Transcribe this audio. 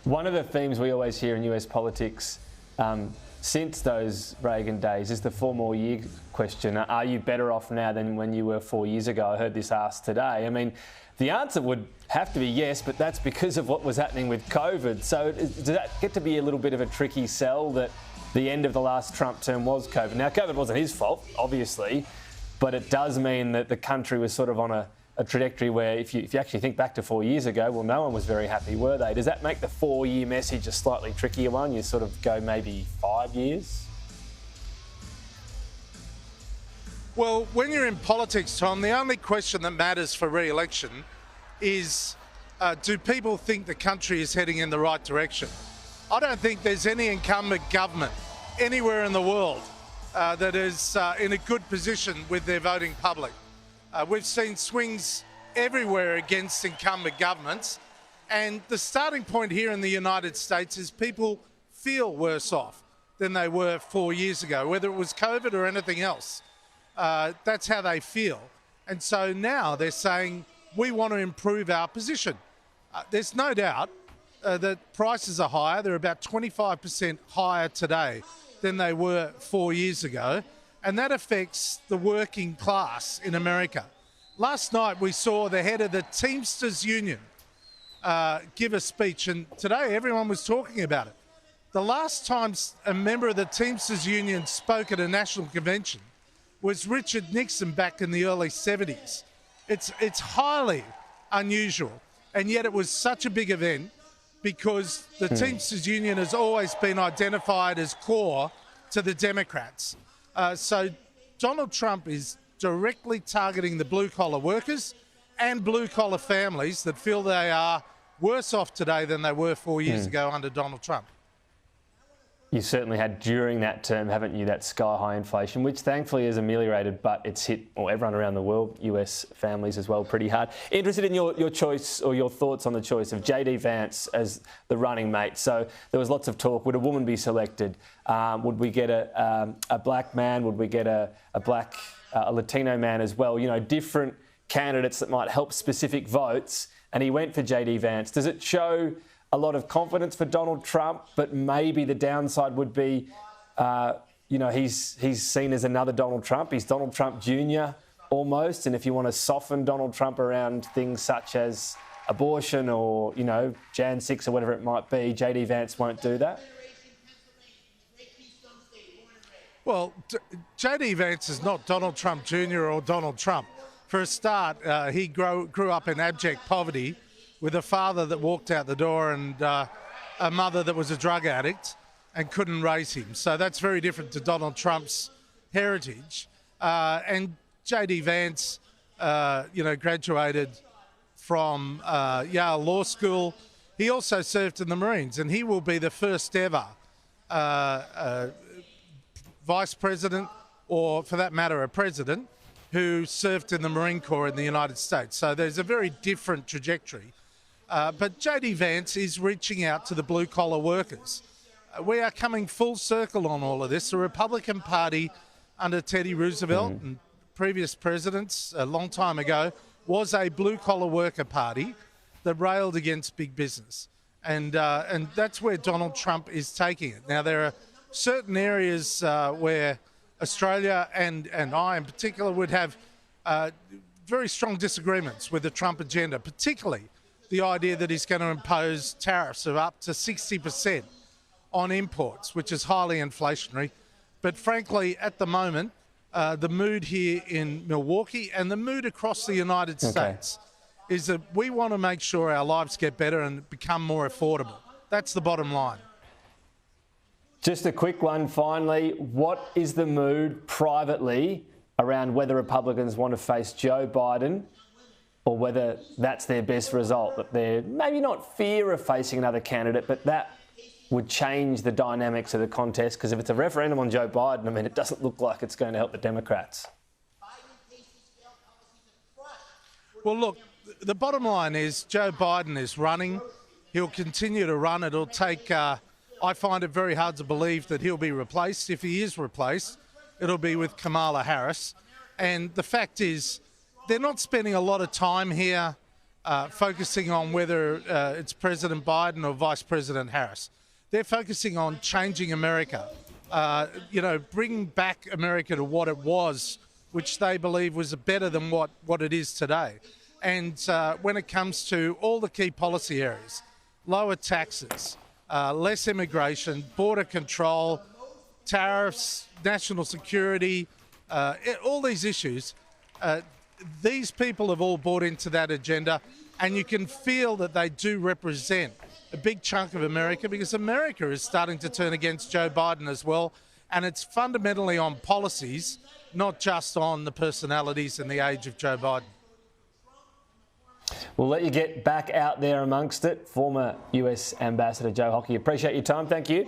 One of the themes we always hear in US politics since those Reagan days is the 4 more year question. Are you better off now than when you were 4 years ago? I heard this asked today. I mean, the answer would have to be yes, but that's because of what was happening with COVID. So does that get to be a little bit of a tricky sell that the end of the last Trump term was COVID? Now, COVID wasn't his fault, obviously, but it does mean that the country was sort of on a trajectory where if you actually think back to 4 years ago, well, no one was very happy, were they? Does that make the 4 year message a slightly trickier one? You sort of go maybe 5 years? Well, when you're in politics, Tom, the only question that matters for re-election is do people think the country is heading in the right direction? I don't think there's any incumbent government anywhere in the world that is in a good position with their voting public. We've seen swings everywhere against incumbent governments, and the starting point here in the United States is people feel worse off than they were 4 years ago, whether it was COVID or anything else. That's how they feel. And so now they're saying, we want to improve our position. There's no doubt that prices are higher. They're about 25% higher today than they were 4 years ago. And that affects the working class in America. Last night we saw the head of the Teamsters Union give a speech, and today everyone was talking about it. The last time a member of the Teamsters Union spoke at a national convention was Richard Nixon back in the early 70s. It's highly unusual, and yet it was such a big event because the Teamsters Union has always been identified as core to the Democrats. So Donald Trump is directly targeting the blue-collar workers and blue-collar families that feel they are worse off today than they were 4 years ago under Donald Trump. You certainly had during that term, haven't you, that sky-high inflation, which thankfully is ameliorated, but it's hit everyone around the world, US families as well, pretty hard. Interested in your choice or your thoughts on the choice of JD Vance as the running mate. So there was lots of talk. Would a woman be selected? Would we get a black man? Would we get a Latino man as well? You know, different candidates that might help specific votes. And he went for JD Vance. Does it show a lot of confidence for Donald Trump, but maybe the downside would be, he's seen as another Donald Trump. He's Donald Trump Jr. almost. And if you want to soften Donald Trump around things such as abortion or, Jan 6 or whatever it might be, JD Vance won't do that. Well, JD Vance is not Donald Trump Jr. or Donald Trump. For a start, he grew up in abject poverty with a father that walked out the door and a mother that was a drug addict and couldn't raise him. So that's very different to Donald Trump's heritage. And JD Vance, graduated from Yale Law School. He also served in the Marines, and he will be the first ever vice president, or for that matter, a president, who served in the Marine Corps in the United States. So there's a very different trajectory. But JD Vance is reaching out to the blue-collar workers. We are coming full circle on all of this. The Republican Party under Teddy Roosevelt and previous presidents a long time ago was a blue-collar worker party that railed against big business. And that's where Donald Trump is taking it. Now, there are certain areas where Australia and I in particular would have very strong disagreements with the Trump agenda, particularly the idea that he's going to impose tariffs of up to 60% on imports, which is highly inflationary. But frankly, at the moment, the mood here in Milwaukee and the mood across the United States is that we want to make sure our lives get better and become more affordable. That's the bottom line. Just a quick one finally. What is the mood privately around whether Republicans want to face Joe Biden or whether that's their best result, that they're maybe not fear of facing another candidate, but that would change the dynamics of the contest? Because if it's a referendum on Joe Biden, I mean, it doesn't look like it's going to help the Democrats. Well, look, the bottom line is Joe Biden is running. He'll continue to run. It'll take, I find it very hard to believe that he'll be replaced. If he is replaced, it'll be with Kamala Harris. And the fact is, they're not spending a lot of time here focusing on whether it's President Biden or Vice President Harris. They're focusing on changing America, bring back America to what it was, which they believe was better than what it is today. And when it comes to all the key policy areas, lower taxes, less immigration, border control, tariffs, national security, all these issues, these people have all bought into that agenda, and you can feel that they do represent a big chunk of America, because America is starting to turn against Joe Biden as well, and it's fundamentally on policies, not just on the personalities and the age of Joe Biden. We'll let you get back out there amongst it. Former US Ambassador Joe Hockey, appreciate your time. Thank you.